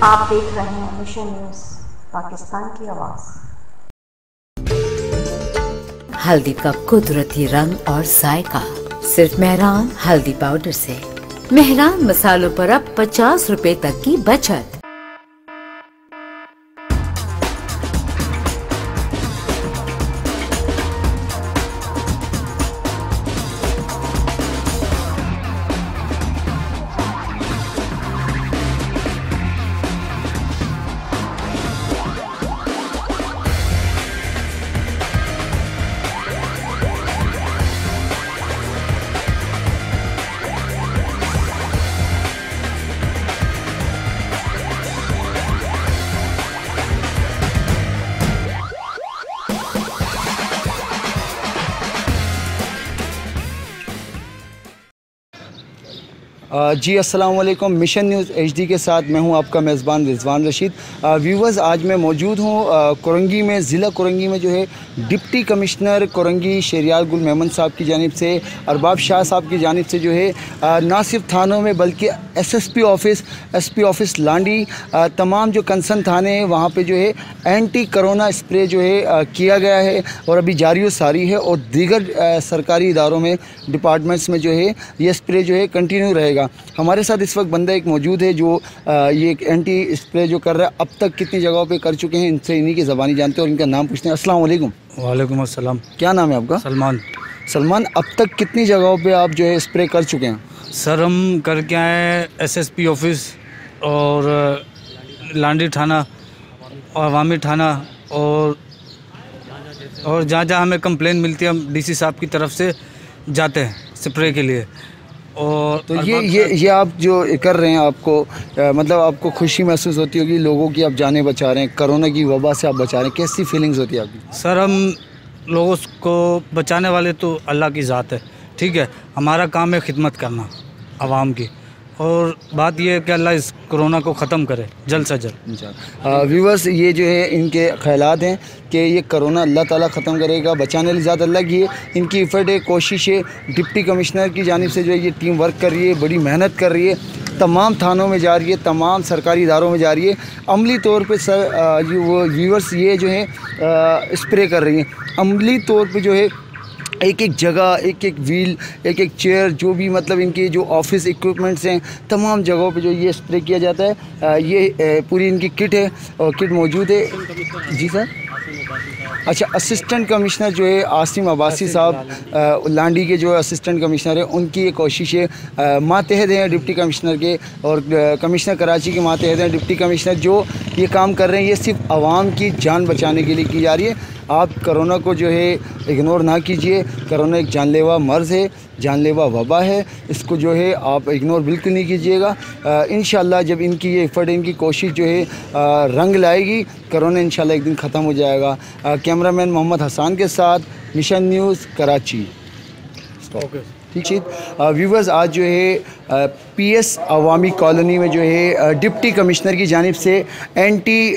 आप देख रहे हैं मिशन न्यूज़, पाकिस्तान की आवाज़। हल्दी का कुदरती रंग और जायका सिर्फ मेहरान हल्दी पाउडर से। मेहरान मसालों पर अब 50 रुपए तक की बचत। जी अस्सलाम वालेकुम। मिशन न्यूज़ HD के साथ मैं हूं आपका मेज़बान रिजवान रशीद। व्यूवर्स, आज मैं मौजूद हूं कोरंगी में, ज़िला कोरंगी में जो है डिप्टी कमिश्नर कोरंगी शहरियार गुल मेमन साहब की जानिब से, अरबाब शाह साहब की जानिब से जो है ना सिर्फ थानों में बल्कि SSP office, SP office Landhi, तमाम जो कंसर्न थाने हैं वहाँ पे जो है एंटी कोरोना स्प्रे जो है किया गया है और अभी जारी व सारी है। और दीगर सरकारी इदारों में, डिपार्टमेंट्स में जो है ये स्प्रे जो है कंटिन्यू रहेगा। हमारे साथ इस वक्त बंदा एक मौजूद है जो ये एंटी स्प्रे जो कर रहा है। अब तक कितनी जगहों पे कर चुके हैं, इनसे इन्हीं की ज़बानी जानते हैं और इनका नाम पूछते हैं। अस्सलाम वालेकुम। वालेकुम अस्सलाम। क्या नाम है आपका? सलमान। सलमान, अब तक कितनी जगहों पे आप जो है स्प्रे कर चुके हैं? सर, हम करके आए SSP ऑफिस और लांडी थाना और अवामी थाना और जहाँ जहाँ हमें कंप्लेन मिलती है हम DC साहब की तरफ से जाते हैं स्प्रे के लिए। और तो ये आप जो कर रहे हैं, आपको मतलब आपको खुशी महसूस होती होगी, लोगों की आप जानें बचा रहे हैं, कोरोना की वबा से आप बचा रहे हैं, कैसी फीलिंग्स होती है आपकी? सर, हम लोगों को बचाने वाले तो अल्लाह की ज़ात है, ठीक है। हमारा काम है खिदमत करना आवाम की, और बात यह है कि अल्लाह इस कोरोना को ख़त्म करे जल्द से जल्द। व्यूवर्स, ये जो है इनके ख्यालात हैं कि ये कोरोना अल्लाह ताला ख़त्म करेगा, बचाने वाली ज़ात अल्लाह की है। इनकी एफर्ट है, कोशिश है। डिप्टी कमिश्नर की जानिब से जो है ये टीम वर्क कर रही है, बड़ी मेहनत कर रही है, तमाम थानों में जा रही है, तमाम सरकारी इदारों में जा रही है। अमली तौर पे सर वो व्यूवर्स ये जो है स्प्रे कर रही हैं। अमली तौर पे जो है एक एक जगह, एक एक व्हील, एक एक चेयर, जो भी मतलब इनके जो ऑफिस इक्विपमेंट्स हैं, तमाम जगहों पे जो ये स्प्रे किया जाता है। ये पूरी इनकी किट है और किट मौजूद है। जी सर। अच्छा, असिस्टेंट कमिश्नर जो है आसिम अब्बासी साहब लांडी के जो असिस्टेंट कमिश्नर है, उनकी ये कोशिश है। मातहत हैं डिप्टी कमिश्नर के और कमिश्नर कराची के मातहत हैं डिप्टी कमिश्नर, जो ये काम कर रहे हैं ये सिर्फ आवाम की जान बचाने के लिए की जा रही है। आप कोरोना को जो है इग्नोर ना कीजिए। कोरोना एक जानलेवा मर्ज़ है, जानलेवा वबा है, इसको जो है आप इग्नोर बिल्कुल नहीं कीजिएगा। इंशाल्लाह जब इनकी ये एफर्ट, इनकी कोशिश जो है रंग लाएगी, कोरोना इंशाल्लाह एक दिन ख़त्म हो जाएगा। कैमरामैन मोहम्मद हसन के साथ मिशन न्यूज़ कराची। ठीक है व्यूवर्स, आज जो है PS अवामी कॉलोनी में जो है डिप्टी कमिश्नर की जानिब से एंटी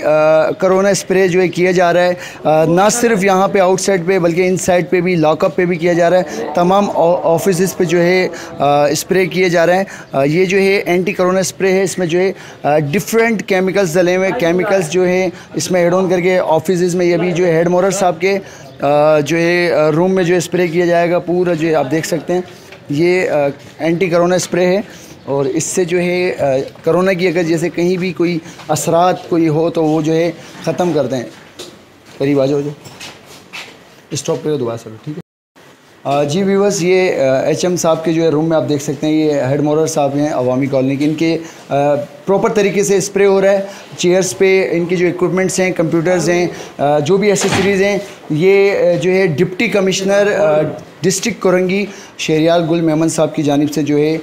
कोरोना स्प्रे जो है किया जा रहा है। ना सिर्फ यहाँ पे आउटसाइड पे बल्कि इनसाइड पे भी, लॉकअप पे भी किया जा रहा है। तमाम ऑफिस पे जो है स्प्रे किए जा रहे हैं। ये जो है एंटी कोरोना स्प्रे है, इसमें जो है डिफरेंट केमिकल्स डले हुए, केमिकल्स जो है इसमें एड ऑन करके ऑफिस में, ये भी जो है हेड मोरर साहब के जो है रूम में जो है स्प्रे किया जाएगा। पूरा जो है आप देख सकते हैं ये एंटी कोरोना स्प्रे है और इससे जो है कोरोना की अगर जैसे कहीं भी कोई असरात कोई हो तो वो जो है ख़त्म करते हैं। करीब आ जाओ, जो स्टॉप करो दोबारा सर, ठीक है। जी व्यूवर्स, ये HM साहब के जो है रूम में आप देख सकते हैं, ये हेड मोरर साहब हैं अवामी कॉलोनी के। इनके प्रॉपर तरीके से स्प्रे हो रहा है। चेयर्स पे इनके जो इक्विपमेंट्स हैं, कंप्यूटर्स हैं, जो भी एसेसरीज़ हैं, ये जो है deputy commissioner district Korangi Shahryar Gul Memon साहब की जानिब से जो है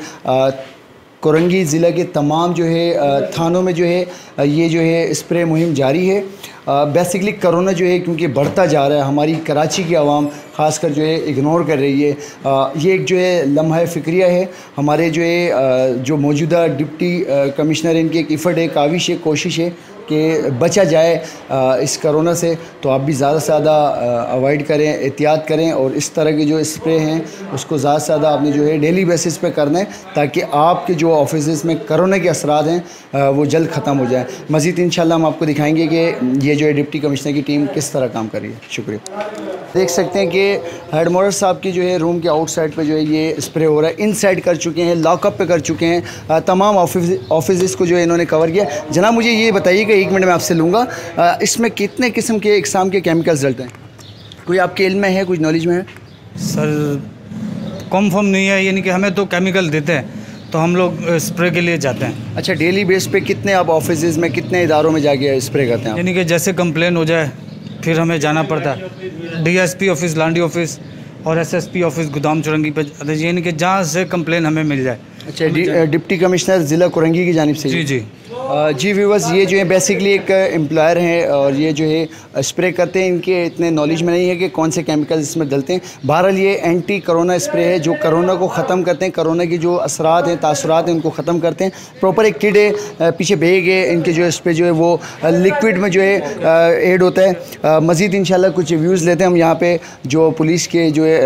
कोरंगी ज़िला के तमाम जो है थानों में जो है ये जो है स्प्रे मुहिम जारी है। बेसिकली कोरोना जो है क्योंकि बढ़ता जा रहा है, हमारी कराची की आवाम ख़ासकर जो है इग्नोर कर रही है। ये एक जो है लम्हा फ़िक्रिया है। हमारे जो है जो मौजूदा डिप्टी कमिश्नर इनकी एक इफ़र्ट है, काविश है, कोशिश है कि बचा जाए इस कोरोना से। तो आप भी ज़्यादा से ज़्यादा अवॉइड करें, एहतियात करें और इस तरह के जो स्प्रे हैं उसको ज़्यादा से ज़्यादा आपने जो है डेली बेसिस पे करना है, ताकि आपके जो ऑफिस में कोरोना के असरात हैं वो जल्द ख़त्म हो जाए। मज़ीद इंशाल्लाह हम आपको दिखाएंगे कि ये जो है डिप्टी कमिश्नर की टीम किस तरह काम कर रही है। शुक्रिया। देख सकते हैं कि हेड मॉडल साहब की जो है रूम के आउटसाइड पे जो है ये स्प्रे हो रहा है। इनसाइड कर चुके हैं, लॉकअप पे कर चुके हैं, तमाम ऑफिस को जो है इन्होंने कवर किया। जनाब मुझे ये बताइए कि 1 मिनट में आपसे लूँगा, इसमें कितने किस्म के इकसाम के केमिकल्स डलते हैं? कोई आपके इल्म में है, कुछ नॉलेज में है? सर कन्फर्म नहीं है, यानी कि हमें तो केमिकल देते हैं तो हम लोग स्प्रे के लिए जाते हैं। अच्छा, डेली बेस पे कितने आप ऑफिस में, कितने इदारों में जाके स्प्रे करते हैं? यानी कि जैसे कंप्लेन हो जाए फिर हमें जाना पड़ता है DSP ऑफिस, लांडी ऑफिस और SSP ऑफिस गुदाम चुरंगी पे, यानी कि जहाँ से कंप्लेन हमें मिल जाए। अच्छा, डिप्टी कमिश्नर ज़िला कुरंगी की जानिब से? जी। जी व्यूवर्स, ये जो है बेसिकली एक एम्प्लॉयर हैं और ये जो है स्प्रे करते हैं। इनके इतने नॉलेज में नहीं है कि कौन से केमिकल्स इसमें डलते हैं। बहरहाल ये एंटी कोरोना स्प्रे है जो कोरोना को ख़त्म करते हैं, कोरोना की जो असरात हैं, तासुरात हैं, उनको ख़त्म करते हैं। प्रॉपर एक किट है, पीछे बैग है, इनके जो स्प्रे जो है वो लिक्विड में जो है ऐड होता है। मज़ीद इंशाल्लाह कुछ व्यूज़ लेते हैं हम यहाँ पे जो पुलिस के जो है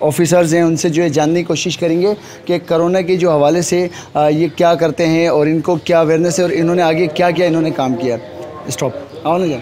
ऑफिसर्स हैं उनसे जो है जानने की कोशिश करेंगे कि कोरोना के जो हवाले से ये क्या करते हैं और इनको क्या अवेयरनेस है और इन्होंने आगे क्या क्या इन्होंने काम किया। स्टॉप, आओ ना जाए।